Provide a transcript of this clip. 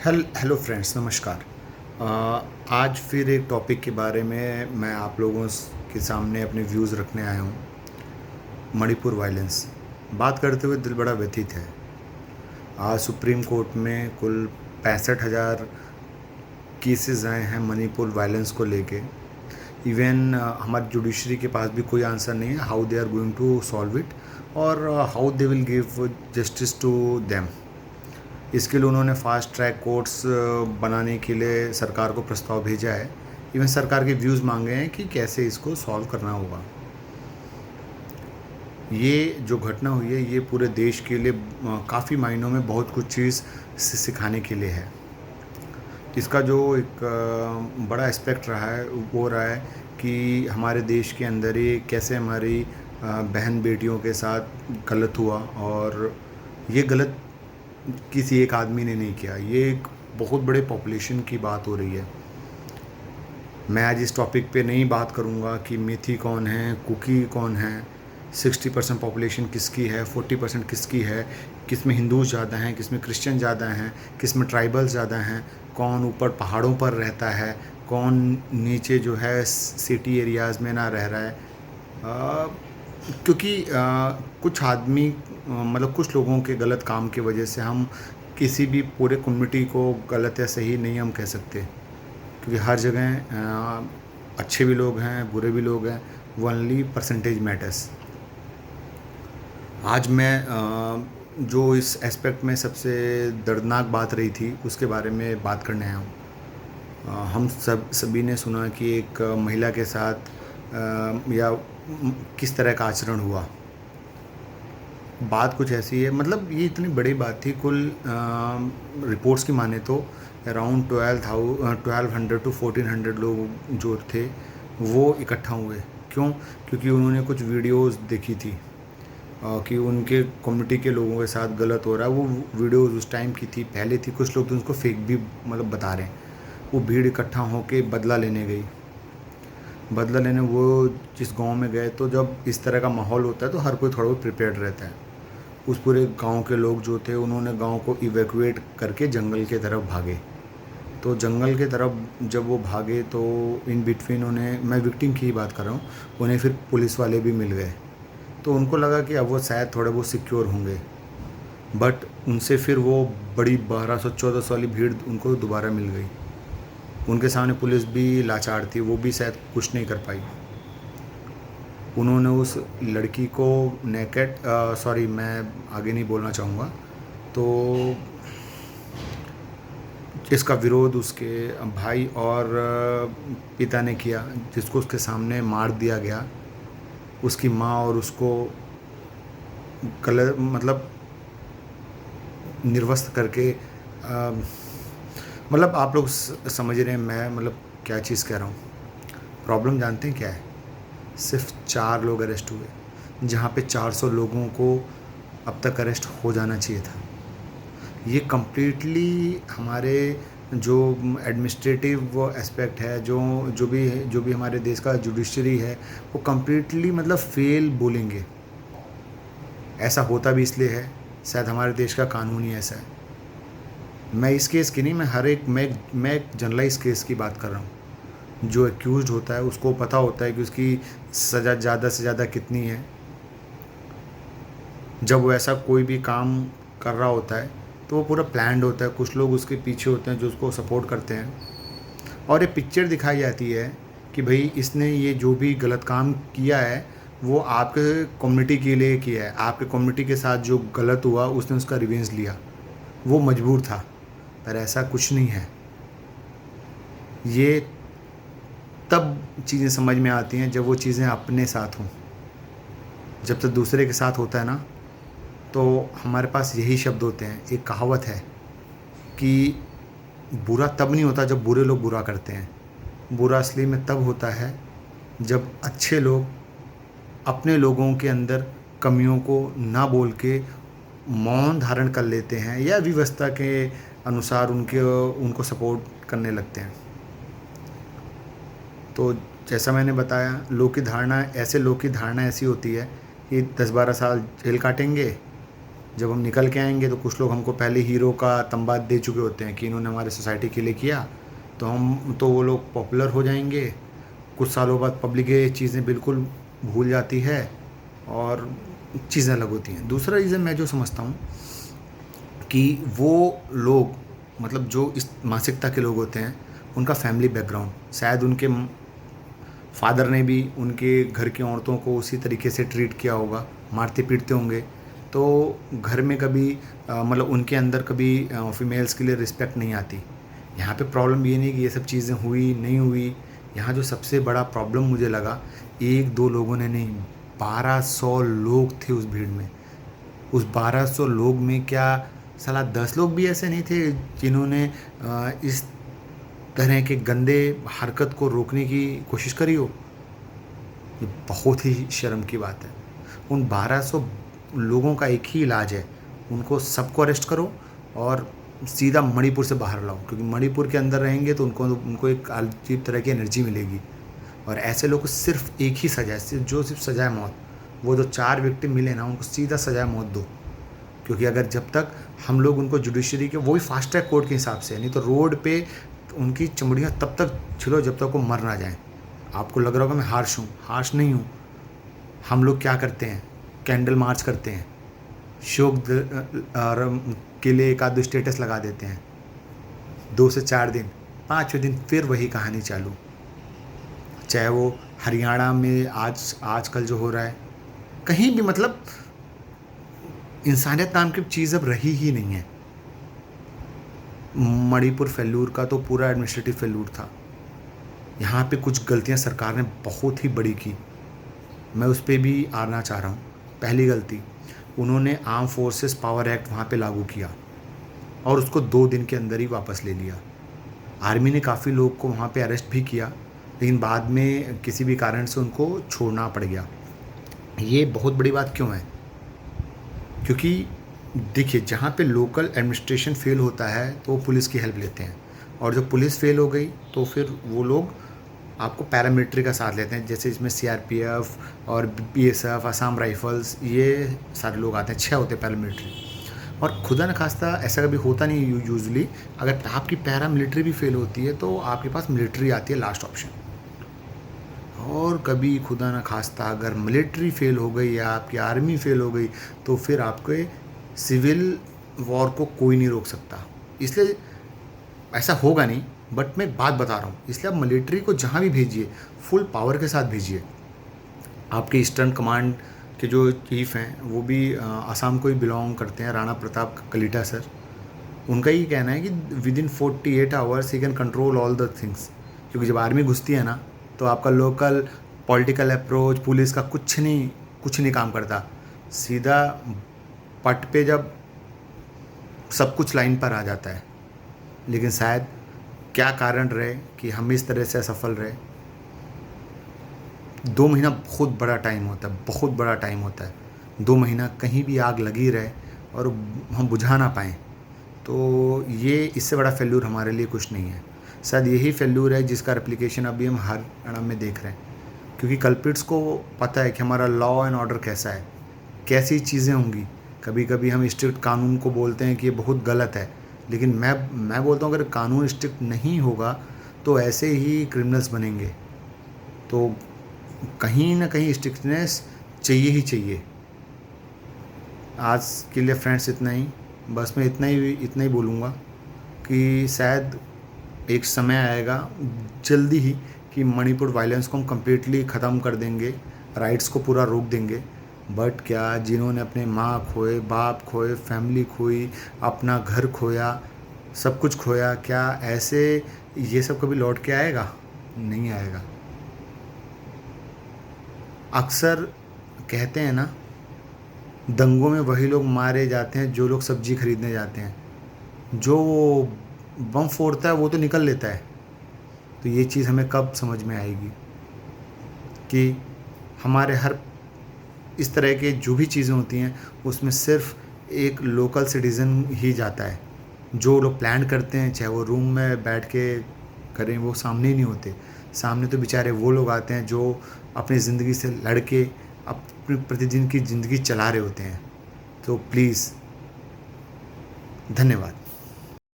Hello friends, नमस्कार। आज फिर एक टॉपिक के बारे में मैं आप लोगों के सामने अपने व्यूज़ रखने आया हूँ। मणिपुर वायलेंस बात करते हुए दिल बड़ा व्यथित है। आज सुप्रीम कोर्ट में कुल 65,000 केसेस आए हैं मणिपुर वायलेंस को लेके। इवन हमारी जुडिशरी के पास भी कोई आंसर नहीं है how they are going to solve it और how they will give justice to them. इसके लिए उन्होंने फास्ट ट्रैक कोर्ट्स बनाने के लिए सरकार को प्रस्ताव भेजा है। इवन सरकार के व्यूज़ मांगे हैं कि कैसे इसको सॉल्व करना होगा। ये जो घटना हुई है ये पूरे देश के लिए काफ़ी मायनों में बहुत कुछ चीज़ सिखाने के लिए है। इसका जो एक बड़ा एस्पेक्ट रहा है वो रहा है कि हमारे देश के अंदर ही कैसे हमारी बहन बेटियों के साथ गलत हुआ, और ये गलत किसी एक आदमी ने नहीं किया, ये एक बहुत बड़े पॉपुलेशन की बात हो रही है। मैं आज इस टॉपिक पे नहीं बात करूँगा कि मेथी कौन है, कुकी कौन है, 60% पॉपुलेशन किसकी है, 40% किसकी है, किस में हिंदूज ज़्यादा हैं, किस में क्रिश्चियन ज़्यादा हैं, किस में ट्राइबल्स ज़्यादा हैं, कौन ऊपर पहाड़ों पर रहता है, कौन नीचे जो है सिटी एरियाज़ में ना रह रहा है। क्योंकि कुछ आदमी मतलब कुछ लोगों के गलत काम की वजह से हम किसी भी पूरे कम्युनिटी को गलत या सही नहीं हम कह सकते, क्योंकि हर जगह अच्छे भी लोग हैं, बुरे भी लोग हैं। Only percentage matters. आज मैं जो इस एस्पेक्ट में सबसे दर्दनाक बात रही थी उसके बारे में बात करने आया हूँ। हम सभी ने सुना कि एक महिला के साथ या किस तरह का आचरण हुआ। बात कुछ ऐसी है, मतलब ये इतनी बड़ी बात थी। कुल रिपोर्ट्स की माने तो अराउंड 1200 टू 1400 लोग जो थे वो इकट्ठा हुए। क्यों? क्योंकि उन्होंने कुछ वीडियोस देखी थी कि उनके कम्युनिटी के लोगों के साथ गलत हो रहा है। वो वीडियोस उस टाइम की थी, पहले थी, कुछ लोग तो उसको फेक भी मतलब बता रहे हैं। वो भीड़ इकट्ठा होकर बदला लेने गई। बदला लेने वो जिस गांव में गए, तो जब इस तरह का माहौल होता है तो हर कोई थोड़ा बहुत प्रिपेयर्ड रहता है। उस पूरे गांव के लोग जो थे उन्होंने गांव को इवैक्यूएट करके जंगल के तरफ भागे। तो जंगल के तरफ जब वो भागे तो इन बिटवीन उन्हें, मैं विक्टिम की ही बात कर रहा हूँ, उन्हें फिर पुलिस वाले भी मिल गए। तो उनको लगा कि अब वो शायद थोड़े बहुत सिक्योर होंगे, बट उनसे फिर वो बड़ी 1200-1400 वाली भीड़ उनको दोबारा मिल गई। उनके सामने पुलिस भी लाचार थी, वो भी शायद कुछ नहीं कर पाई। उन्होंने उस लड़की को नेकेड, सॉरी मैं आगे नहीं बोलना चाहूँगा, तो इसका विरोध उसके भाई और पिता ने किया, जिसको उसके सामने मार दिया गया। उसकी माँ और उसको कलर मतलब निर्वस्त्र करके मतलब आप लोग समझ रहे हैं मैं मतलब क्या चीज़ कह रहा हूँ। प्रॉब्लम जानते हैं क्या है? सिर्फ 4 लोग अरेस्ट हुए, जहाँ पे 400 लोगों को अब तक अरेस्ट हो जाना चाहिए था। ये कम्प्लीटली हमारे जो एडमिनिस्ट्रेटिव एस्पेक्ट है, जो भी हमारे देश का जुडिशरी है, वो कम्प्लीटली मतलब फेल बोलेंगे। ऐसा होता भी इसलिए है, शायद हमारे देश का कानून ही ऐसा है। मैं इस केस की नहीं, मैं एक जनरलाइज केस की बात कर रहा हूँ। जो एक्यूज्ड होता है उसको पता होता है कि उसकी सज़ा ज़्यादा से ज़्यादा कितनी है। जब वो ऐसा कोई भी काम कर रहा होता है तो वो पूरा प्लान्ड होता है। कुछ लोग उसके पीछे होते हैं जो उसको सपोर्ट करते हैं, और ये पिक्चर दिखाई जाती है कि भाई इसने ये जो भी गलत काम किया है वो आपके कम्युनिटी के लिए किया है। आपके कम्युनिटी के साथ जो गलत हुआ उसने उसका रिवेंज लिया, वो मजबूर था। पर ऐसा कुछ नहीं है। ये तब चीज़ें समझ में आती हैं जब वो चीज़ें अपने साथ हों। जब तक दूसरे के साथ होता है ना, तो हमारे पास यही शब्द होते हैं। एक कहावत है कि बुरा तब नहीं होता जब बुरे लोग बुरा करते हैं। बुरा असली में तब होता है जब अच्छे लोग अपने लोगों के अंदर कमियों को ना बोल के मौन धारण कर लेते हैं, या व्यवस्था के अनुसार उनको सपोर्ट करने लगते हैं। तो जैसा मैंने बताया, लोग की धारणा ऐसी होती है कि 10-12 साल जेल काटेंगे जब हम निकल के आएंगे तो कुछ लोग हमको पहले हीरो का तंबा दे चुके होते हैं कि इन्होंने हमारे सोसाइटी के लिए किया, तो वो लोग पॉपुलर हो जाएंगे। कुछ सालों बाद पब्लिक ये चीज़ें बिल्कुल भूल जाती है और चीज़ें अलग होती हैं। दूसरा रीज़न मैं जो समझता हूँ कि वो लोग, मतलब जो इस मानसिकता के लोग होते हैं, उनका फैमिली बैकग्राउंड, शायद उनके फादर ने भी उनके घर की औरतों को उसी तरीके से ट्रीट किया होगा, मारते पीटते होंगे। तो घर में कभी मतलब उनके अंदर कभी फीमेल्स के लिए रिस्पेक्ट नहीं आती। यहाँ पे प्रॉब्लम ये नहीं कि ये सब चीज़ें हुई नहीं हुई, यहाँ जो सबसे बड़ा प्रॉब्लम मुझे लगा, एक दो लोगों ने नहीं, 1200 लोग थे उस भीड़ में। उस 1200 लोग में क्या साला 10 लोग भी ऐसे नहीं थे जिन्होंने इस तरह के गंदे हरकत को रोकने की कोशिश करी हो? ये बहुत ही शर्म की बात है। उन 1200 लोगों का एक ही इलाज है, उनको सबको अरेस्ट करो और सीधा मणिपुर से बाहर लाओ, क्योंकि मणिपुर के अंदर रहेंगे तो उनको एक अजीब तरह की एनर्जी मिलेगी। और ऐसे लोग को सिर्फ एक ही सज़ा है, सिर्फ सज़ा है मौत। वो जो 4 विक्टिम मिले ना, उनको सीधा सज़ा है मौत दो, क्योंकि अगर जब तक हम लोग उनको जुडिशरी के वही फास्ट ट्रैक कोर्ट के हिसाब से, नहीं तो रोड पे उनकी चमड़ियाँ तब तक छिलो जब तक वो मर ना जाएं। आपको लग रहा होगा मैं हार्श हूँ, हार्श नहीं हूँ। हम लोग क्या करते हैं, कैंडल मार्च करते हैं, शोक के लिए एक आध स्टेटस लगा देते हैं, 2 से 4 दिन, 5वें दिन फिर वही कहानी चालू। चाहे वो हरियाणा में आजकल जो हो रहा है, कहीं भी, मतलब इंसानियत नाम की चीज़ अब रही ही नहीं है। मणिपुर फेल्यूर का तो पूरा एडमिनिस्ट्रेटिव फेल्यूर था। यहाँ पे कुछ गलतियाँ सरकार ने बहुत ही बड़ी की, मैं उस पर भी आना चाह रहा हूँ। पहली गलती, उन्होंने आर्म फोर्सेस पावर एक्ट वहाँ पे लागू किया और उसको 2 दिन के अंदर ही वापस ले लिया। आर्मी ने काफ़ी लोग को वहाँ पे अरेस्ट भी किया, लेकिन बाद में किसी भी कारण से उनको छोड़ना पड़ गया। ये बहुत बड़ी बात क्यों है? क्योंकि देखिए, जहाँ पे लोकल एडमिनिस्ट्रेशन फेल होता है तो वो पुलिस की हेल्प लेते हैं, और जब पुलिस फेल हो गई तो फिर वो लोग आपको पैरामिलिट्री का साथ लेते हैं, जैसे इसमें सीआरपीएफ और बीएसएफ, असम राइफल्स, ये सारे लोग आते हैं, 6 होते हैं पैरामिलिट्री। और खुदा न खास्ता ऐसा कभी होता नहीं यूजुअली, अगर आपकी पैरामिलिट्री भी फेल होती है तो आपके पास मिलिट्री आती है लास्ट ऑप्शन। और कभी खुदा न खास्ता अगर मिलिट्री फेल हो गई या आपकी आर्मी फेल हो गई तो फिर आपके सिविल वॉर को कोई नहीं रोक सकता। इसलिए ऐसा होगा नहीं, बट मैं बात बता रहा हूँ, इसलिए आप मिलिट्री को जहाँ भी भेजिए फुल पावर के साथ भेजिए। आपके ईस्टर्न कमांड के जो चीफ हैं वो भी आसाम को ही बिलोंग करते हैं, राणा प्रताप कलिटा सर। उनका ही कहना है कि with in 48 hours he can control all the things, क्योंकि जब आर्मी घुसती है ना तो आपका लोकल पॉलिटिकल अप्रोच, पुलिस का कुछ नहीं काम करता। सीधा पट पे जब सब कुछ लाइन पर आ जाता है। लेकिन शायद क्या कारण रहे कि हम इस तरह से असफल रहे। 2 महीना बहुत बड़ा टाइम होता है, बहुत बड़ा टाइम होता है। 2 महीना कहीं भी आग लगी रहे और हम बुझा ना पाएँ, तो ये इससे बड़ा फेल्यूर हमारे लिए कुछ नहीं है। शायद यही फेल्यूर है जिसका रेप्लिकेशन अभी हम हर अणम में देख रहे हैं, क्योंकि कल्प्रिट्स को पता है कि हमारा लॉ एंड ऑर्डर कैसा है, कैसी चीज़ें होंगी। कभी कभी हम स्ट्रिक्ट कानून को बोलते हैं कि ये बहुत गलत है, लेकिन मैं बोलता हूँ अगर कानून स्ट्रिक्ट नहीं होगा तो ऐसे ही क्रिमिनल्स बनेंगे। तो कहीं ना कहीं स्ट्रिक्टनेस चाहिए ही चाहिए। आज के लिए फ्रेंड्स इतना ही, बस मैं इतना ही बोलूँगा कि शायद एक समय आएगा जल्दी ही कि मणिपुर वायलेंस को हम कम्प्लीटली ख़त्म कर देंगे, राइट्स को पूरा रोक देंगे। बट क्या जिन्होंने अपने माँ खोए, बाप खोए, फैमिली खोई, अपना घर खोया, सब कुछ खोया, क्या ऐसे ये सब कभी लौट के आएगा? नहीं आएगा। अक्सर कहते हैं ना, दंगों में वही लोग मारे जाते हैं जो लोग सब्जी खरीदने जाते हैं। जो बम फोड़ता है वो तो निकल लेता है। तो ये चीज़ हमें कब समझ में आएगी कि हमारे हर इस तरह के जो भी चीज़ें होती हैं उसमें सिर्फ एक लोकल सिटीज़न ही जाता है। जो लोग प्लान करते हैं, चाहे वो रूम में बैठ के करें, वो सामने ही नहीं होते। सामने तो बेचारे वो लोग आते हैं जो अपनी ज़िंदगी से लड़ के अपनी प्रतिदिन की ज़िंदगी चला रहे होते हैं। तो प्लीज़ धन्यवाद।